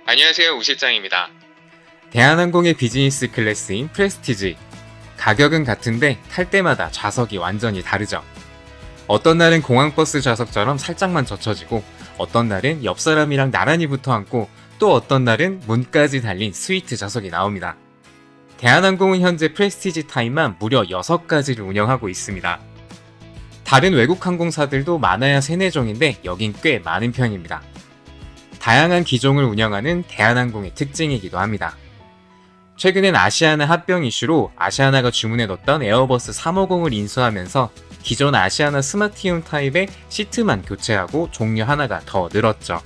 안녕하세요, 우실장입니다. 대한항공의 비즈니스 클래스인 프레스티지. 가격은 같은데 탈 때마다 좌석이 완전히 다르죠. 어떤 날은 공항버스 좌석처럼 살짝만 젖혀지고, 어떤 날은 옆 사람이랑 나란히 붙어 앉고, 또 어떤 날은 문까지 달린 스위트 좌석이 나옵니다. 대한항공은 현재 프레스티지 타입만 무려 6가지를 운영하고 있습니다. 다른 외국 항공사들도 많아야 3-4종인데 여긴 꽤 많은 편입니다. 다양한 기종을 운영하는 대한항공의 특징이기도 합니다. 최근엔 아시아나 합병 이슈로 아시아나가 주문해 뒀던 에어버스 350을 인수하면서 기존 아시아나 스마티움 타입의 시트만 교체하고 종류 하나가 더 늘었죠.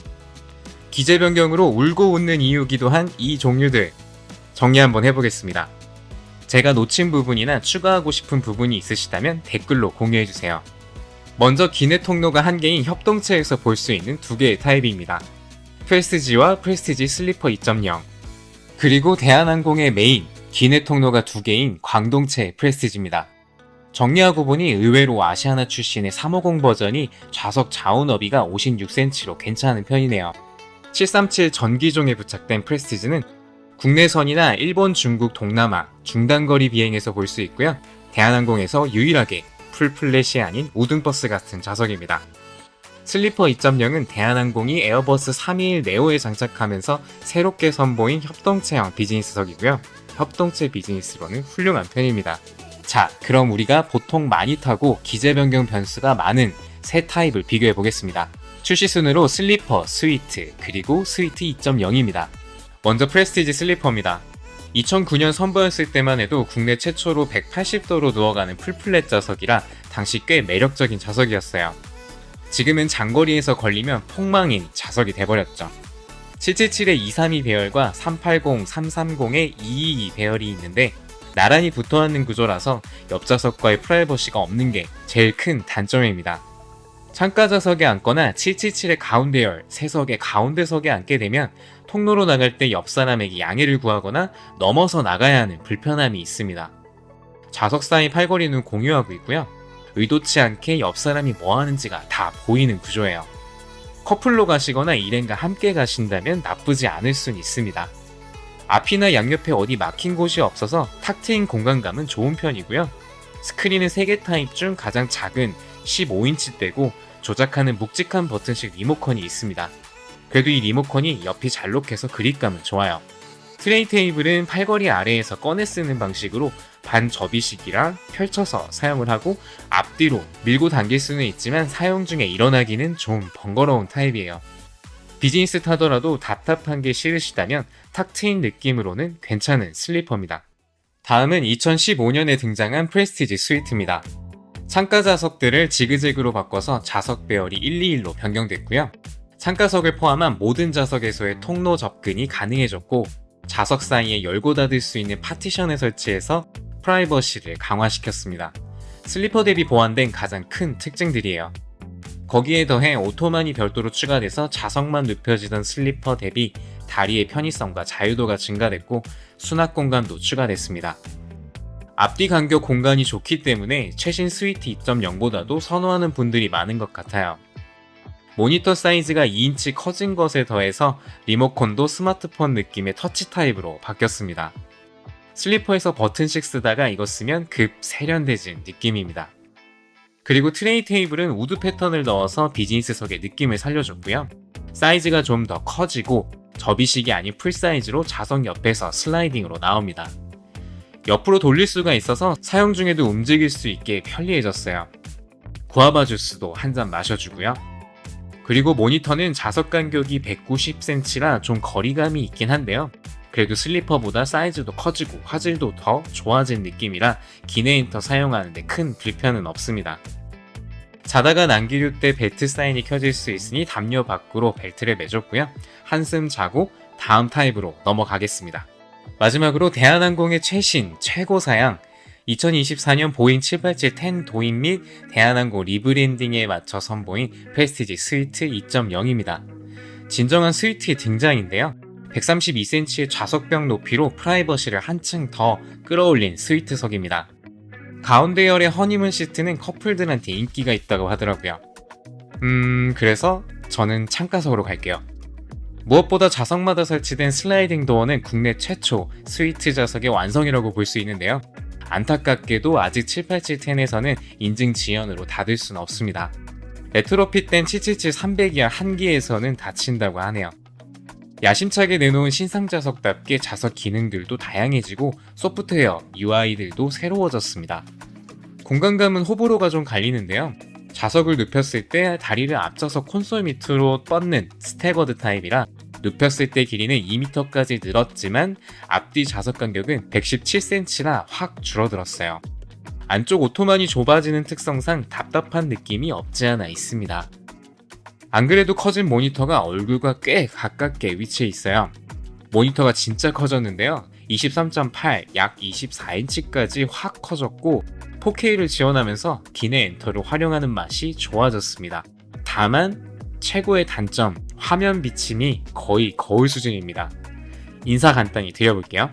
기재 변경으로 울고 웃는 이유기도 한 이 종류들, 정리 한번 해보겠습니다. 제가 놓친 부분이나 추가하고 싶은 부분이 있으시다면 댓글로 공유해주세요. 먼저 기내 통로가 1개인 협동체에서 볼 수 있는 2개의 타입입니다. 프레스티지와 프레스티지 슬리퍼 2.0, 그리고 대한항공의 메인, 기내 통로가 2개인 광동체 프레스티지입니다. 정리하고 보니 의외로 아시아나 출신의 350 버전이 좌석 좌우 너비가 56cm로 괜찮은 편이네요. 737 전기종에 부착된 프레스티지는 국내선이나 일본, 중국, 동남아, 중단거리 비행에서 볼 수 있고요. 대한항공에서 유일하게 풀플랫이 아닌 우등버스 같은 좌석입니다. 슬리퍼 2.0은 대한항공이 에어버스 321 네오에 장착하면서 새롭게 선보인 협동체형 비즈니스석이고요. 협동체 비즈니스로는 훌륭한 편입니다. 자, 그럼 우리가 보통 많이 타고 기재 변경 변수가 많은 세 타입을 비교해 보겠습니다. 출시 순으로 슬리퍼, 스위트, 그리고 스위트 2.0입니다. 먼저 프레스티지 슬리퍼입니다. 2009년 선보였을 때만 해도 국내 최초로 180도로 누워가는 풀플랫 좌석이라 당시 꽤 매력적인 좌석이었어요. 지금은 장거리에서 걸리면 폭망인 좌석이 돼버렸죠. 777의 232 배열과 380, 330의 222 배열이 있는데 나란히 붙어앉는 구조라서 옆좌석과의 프라이버시가 없는 게 제일 큰 단점입니다. 창가 좌석에 앉거나 777의 가운데열, 세석의 가운데석에 앉게 되면 통로로 나갈 때 옆 사람에게 양해를 구하거나 넘어서 나가야 하는 불편함이 있습니다. 좌석 사이 팔걸이는 공유하고 있고요. 의도치 않게 옆 사람이 뭐 하는지가 다 보이는 구조예요. 커플로 가시거나 일행과 함께 가신다면 나쁘지 않을 순 있습니다. 앞이나 양옆에 어디 막힌 곳이 없어서 탁 트인 공간감은 좋은 편이고요. 스크린은 3개 타입 중 가장 작은 15인치대고 조작하는 묵직한 버튼식 리모컨이 있습니다. 그래도 이 리모컨이 옆이 잘록해서 그립감은 좋아요. 트레이 테이블은 팔걸이 아래에서 꺼내 쓰는 방식으로 반접이식이라 펼쳐서 사용을 하고 앞뒤로 밀고 당길 수는 있지만 사용 중에 일어나기는 좀 번거로운 타입이에요. 비즈니스 타더라도 답답한 게 싫으시다면 탁 트인 느낌으로는 괜찮은 슬리퍼입니다. 다음은 2015년에 등장한 프레스티지 스위트입니다. 창가 좌석들을 지그재그로 바꿔서 좌석 배열이 121로 변경됐고요. 창가석을 포함한 모든 좌석에서의 통로 접근이 가능해졌고 좌석 사이에 열고 닫을 수 있는 파티션을 설치해서 프라이버시를 강화시켰습니다. 슬리퍼 대비 보완된 가장 큰 특징들이에요. 거기에 더해 오토만이 별도로 추가돼서 좌석만 눕혀지던 슬리퍼 대비 다리의 편의성과 자유도가 증가됐고 수납 공간도 추가됐습니다. 앞뒤 간격 공간이 좋기 때문에 최신 스위트 2.0보다도 선호하는 분들이 많은 것 같아요. 모니터 사이즈가 2인치 커진 것에 더해서 리모컨도 스마트폰 느낌의 터치 타입으로 바뀌었습니다. 슬리퍼에서 버튼식 쓰다가 이거 쓰면 급 세련돼진 느낌입니다. 그리고 트레이 테이블은 우드 패턴을 넣어서 비즈니스석의 느낌을 살려줬고요. 사이즈가 좀 더 커지고 접이식이 아닌 풀사이즈로 좌석 옆에서 슬라이딩으로 나옵니다. 옆으로 돌릴 수가 있어서 사용 중에도 움직일 수 있게 편리해졌어요. 구아바 주스도 한 잔 마셔주고요. 그리고 모니터는 좌석 간격이 190cm라 좀 거리감이 있긴 한데요. 그래도 슬리퍼보다 사이즈도 커지고 화질도 더 좋아진 느낌이라 기내인터 사용하는데 큰 불편은 없습니다. 자다가 난기류 때 벨트 사인이 켜질 수 있으니 담요 밖으로 벨트를 매줬고요. 한숨 자고 다음 타입으로 넘어가겠습니다. 마지막으로 대한항공의 최신 최고 사양 2024년 보잉 787-10 도입 및 대한항공 리브랜딩에 맞춰 선보인 프레스티지 스위트 2.0입니다. 진정한 스위트의 등장인데요. 132cm의 좌석벽 높이로 프라이버시를 한층 더 끌어올린 스위트석입니다. 가운데열의 허니문 시트는 커플들한테 인기가 있다고 하더라고요. 그래서 저는 창가석으로 갈게요. 무엇보다 좌석마다 설치된 슬라이딩 도어는 국내 최초 스위트 좌석의 완성이라고 볼 수 있는데요. 안타깝게도 아직 787-10에서는 인증 지연으로 닫을 수는 없습니다. 레트로핏된 777-300이야 한기에서는 닫힌다고 하네요. 야심차게 내놓은 신상 좌석답게 좌석 기능들도 다양해지고 소프트웨어, UI들도 새로워졌습니다. 공간감은 호불호가 좀 갈리는데요. 좌석을 눕혔을 때 다리를 앞좌석 콘솔 밑으로 뻗는 스태거드 타입이라 눕혔을 때 길이는 2m까지 늘었지만 앞뒤 좌석 간격은 117cm라 확 줄어들었어요. 안쪽 오토만이 좁아지는 특성상 답답한 느낌이 없지 않아 있습니다. 안 그래도 커진 모니터가 얼굴과 꽤 가깝게 위치해 있어요. 모니터가 진짜 커졌는데요. 23.8, 약 24인치까지 확 커졌고 4K를 지원하면서 기내 엔터를 활용하는 맛이 좋아졌습니다. 다만 최고의 단점, 화면 비침이 거의 거울 수준입니다. 인사 간단히 드려볼게요.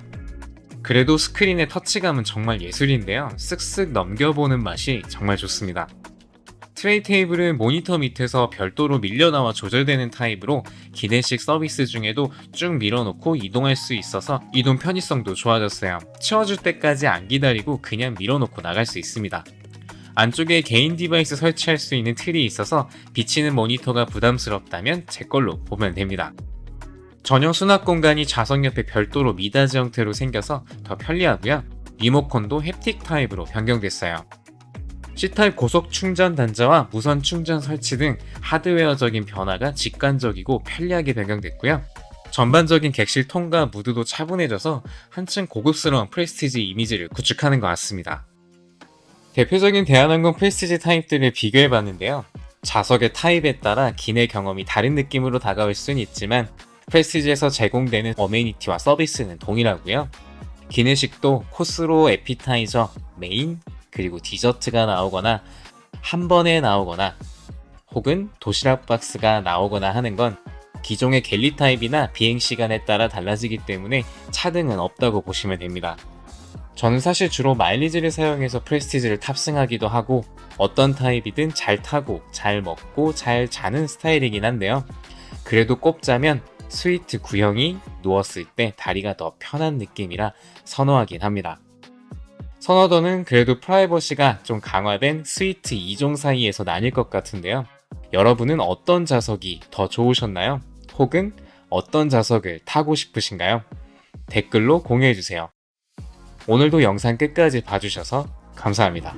그래도 스크린의 터치감은 정말 예술인데요. 쓱쓱 넘겨보는 맛이 정말 좋습니다. 트레이 테이블은 모니터 밑에서 별도로 밀려나와 조절되는 타입으로 기내식 서비스 중에도 쭉 밀어놓고 이동할 수 있어서 이동 편의성도 좋아졌어요. 치워줄 때까지 안 기다리고 그냥 밀어놓고 나갈 수 있습니다. 안쪽에 개인 디바이스 설치할 수 있는 틀이 있어서 비치는 모니터가 부담스럽다면 제 걸로 보면 됩니다. 전용 수납 공간이 좌석 옆에 별도로 미닫이 형태로 생겨서 더 편리하고요. 리모컨도 햅틱 타입으로 변경됐어요. C타입 고속 충전 단자와 무선 충전 설치 등 하드웨어적인 변화가 직관적이고 편리하게 변경됐고요. 전반적인 객실 통과 무드도 차분해져서 한층 고급스러운 프레스티지 이미지를 구축하는 것 같습니다. 대표적인 대한항공 프레스티지 타입들을 비교해봤는데요. 좌석의 타입에 따라 기내 경험이 다른 느낌으로 다가올 수는 있지만 프레스티지에서 제공되는 어메니티와 서비스는 동일하고요. 기내식도 코스로 에피타이저, 메인, 그리고 디저트가 나오거나 한 번에 나오거나 혹은 도시락 박스가 나오거나 하는 건 기존의 갤리 타입이나 비행 시간에 따라 달라지기 때문에 차등은 없다고 보시면 됩니다. 저는 사실 주로 마일리지를 사용해서 프레스티지를 탑승하기도 하고 어떤 타입이든 잘 타고 잘 먹고 잘 자는 스타일이긴 한데요. 그래도 꼽자면 스위트 9형이 누웠을 때 다리가 더 편한 느낌이라 선호하긴 합니다. 선호도는 그래도 프라이버시가 좀 강화된 스위트 2종 사이에서 나뉠 것 같은데요. 여러분은 어떤 좌석이 더 좋으셨나요? 혹은 어떤 좌석을 타고 싶으신가요? 댓글로 공유해주세요. 오늘도 영상 끝까지 봐주셔서 감사합니다.